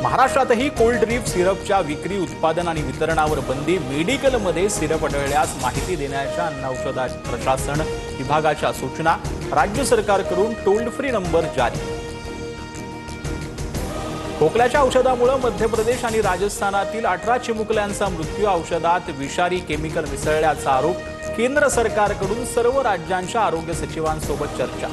महाराष्ट्रातही cold drip सिरपच्या विक्री, उत्पादन आणि वितरणावर बंदी. मेडिकलमध्ये सिरप आढळल्यास माहिती देण्याच्या अन्न औषध प्रशासन विभागाच्या सूचना. राज्य सरकारकडून टोल फ्री नंबर जारी. खोकल्याच्या औषधामुळे मध्य प्रदेश आणि राजस्थानातील 18 चिमुकल्यांचा मृत्यू. औषधात विषारी केमिकल मिसळल्याचा आरोप. केंद्र सरकारकडून सर्व राज्यांच्या आरोग्य सचिवांसोबत चर्चा.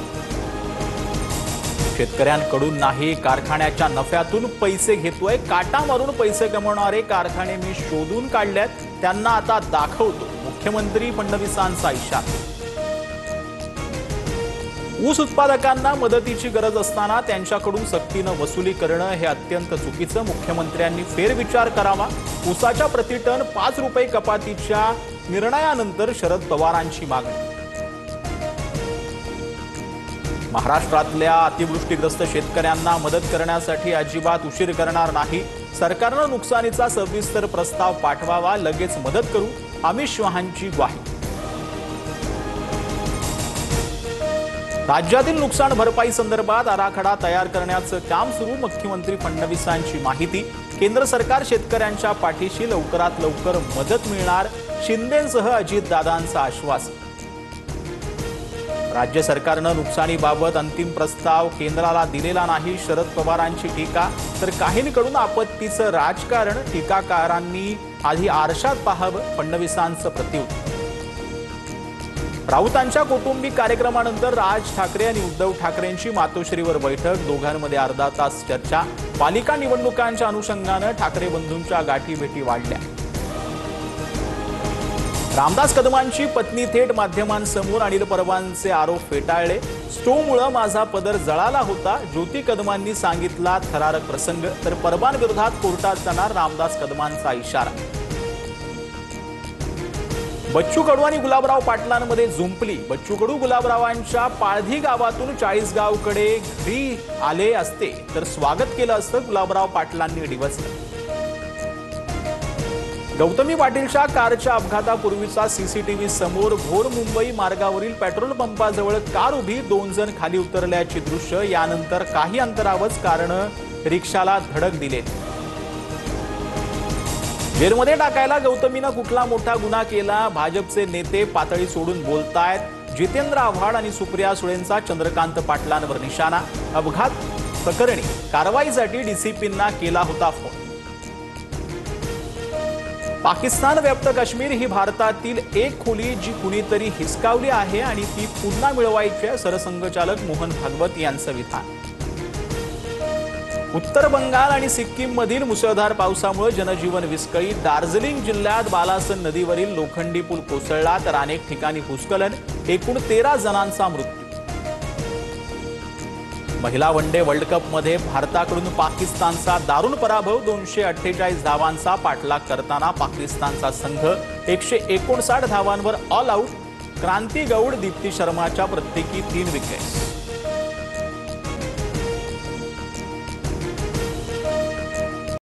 शेतकऱ्यांकडून नाही, कारखान्याच्या नफ्यातून पैसे घेतोय. काटा मारून पैसे कमवणारे कारखाने मी शोधून काढल्यात, त्यांना आता दाखवतो. मुख्यमंत्री फडणवीसांचा इशारा. ऊस उत्पादकांना मदतीची गरज असताना त्यांच्याकडून सक्तीनं वसुली करणं हे अत्यंत चुकीचं. मुख्यमंत्र्यांनी फेरविचार करावा. ऊसाच्या प्रतिटन 5 रुपये कपातीच्या निर्णयानंतर शरद पवारांची मागणी. महाराष्ट्रातल्या अतिवृष्टीग्रस्त शेतकऱ्यांना मदत करण्यासाठी अजिबात उशीर करणार नाही. सरकारनं नुकसानीचा सविस्तर प्रस्ताव पाठवावा. लगेच मदत करू. अमित शहांची ग्वाही. राज्यातील नुकसान भरपाई संदर्भात आराखडा तयार करण्याचं काम सुरू. मुख्यमंत्री फडणवीसांची माहिती. केंद्र सरकार शेतकऱ्यांच्या पाठीशी, लवकरात लवकर मदत मिळणार. शिंदेंसह अजितदादांचं आश्वासन. राज्य सरकारनं नुकसानीबाबत अंतिम प्रस्ताव केंद्राला दिलेला नाही. शरद पवारांची टीका. तर काहींकडून आपत्तीचं राजकारण. टीकाकारांनी आधी आरशात पाहावं. फडणवीसांचं प्रत्युत्तर. राऊतांच्या कौटुंबिक कार्यक्रमानंतर राज ठाकरे आणि उद्धव ठाकरेंची मातोश्रीवर बैठक. दोघांमध्ये अर्धा तास चर्चा. पालिका निवडणुकांच्या अनुषंगानं ठाकरे बंधूंच्या गाठीभेटी वाढल्या. रामदास कदमांची पत्नी थेट माध्यमांसमोर अनिल परबांचे आरोप फेटाळले. स्टोमुळे माझा पदर जळाला होता, ज्योती कदमांनी सांगितला थरारक प्रसंग. तर परबांविरोधात कोर्टात जाणार रामदास कदमांचा इशारा. बच्चू कडू आणि गुलाबराव पाटलांमध्ये जुंपली. बच्चू कडू गुलाबरावांच्या पाळधी गावातून चाळीसगावकडे घरी आले असते तर स्वागत केलं असतं. गुलाबराव पाटलांनी डिवचलं. गौतमी पाटीलच्या कारच्या अपघातापूर्वीचा सीसीटीव्ही समोर. भोर मुंबई मार्गावरील पेट्रोल पंपाजवळ कार उभी, 2 जण खाली उतरल्याची दृश्य. यानंतर काही अंतरावरच कारनं रिक्षाला धडक दिली. जेलमध्ये टाकायला गौतमीनं कुठला मोठा गुन्हा केला? भाजपचे नेते पातळी सोडून बोलतायत. जितेंद्र आव्हाड आणि सुप्रिया सुळेंचा चंद्रकांत पाटलांवर निशाणा. अपघात प्रकरणी कारवाईसाठी डीसीपींना केला होता फोन. पाकिस्तान व्याप्त काश्मीर ही भारतातील एक खोली जी कुणीतरी हिसकावली आहे आणि ती पुन्हा मिळवायची आहे. सरसंघचालक मोहन भागवत यांचं विधान. उत्तर बंगाल आणि सिक्कीम मधील मुसळधार पावसामुळे जनजीवन विस्कळीत. दार्जिलिंग जिल्ह्यात बालासन नदीवरील लोखंडी पूल कोसळला तर अनेक ठिकाणी भूस्खलन. एकूण 13 जणांचा मृत्यू. महिला वनडे वर्ल्ड कपमध्ये भारताकडून पाकिस्तानचा दारुण पराभव. 248 धावांचा पाठलाग करताना पाकिस्तानचा संघ 159 धावांवर ऑल आऊट. क्रांती गौड, दीप्ती शर्माच्या प्रत्येकी 3 विकेट्स.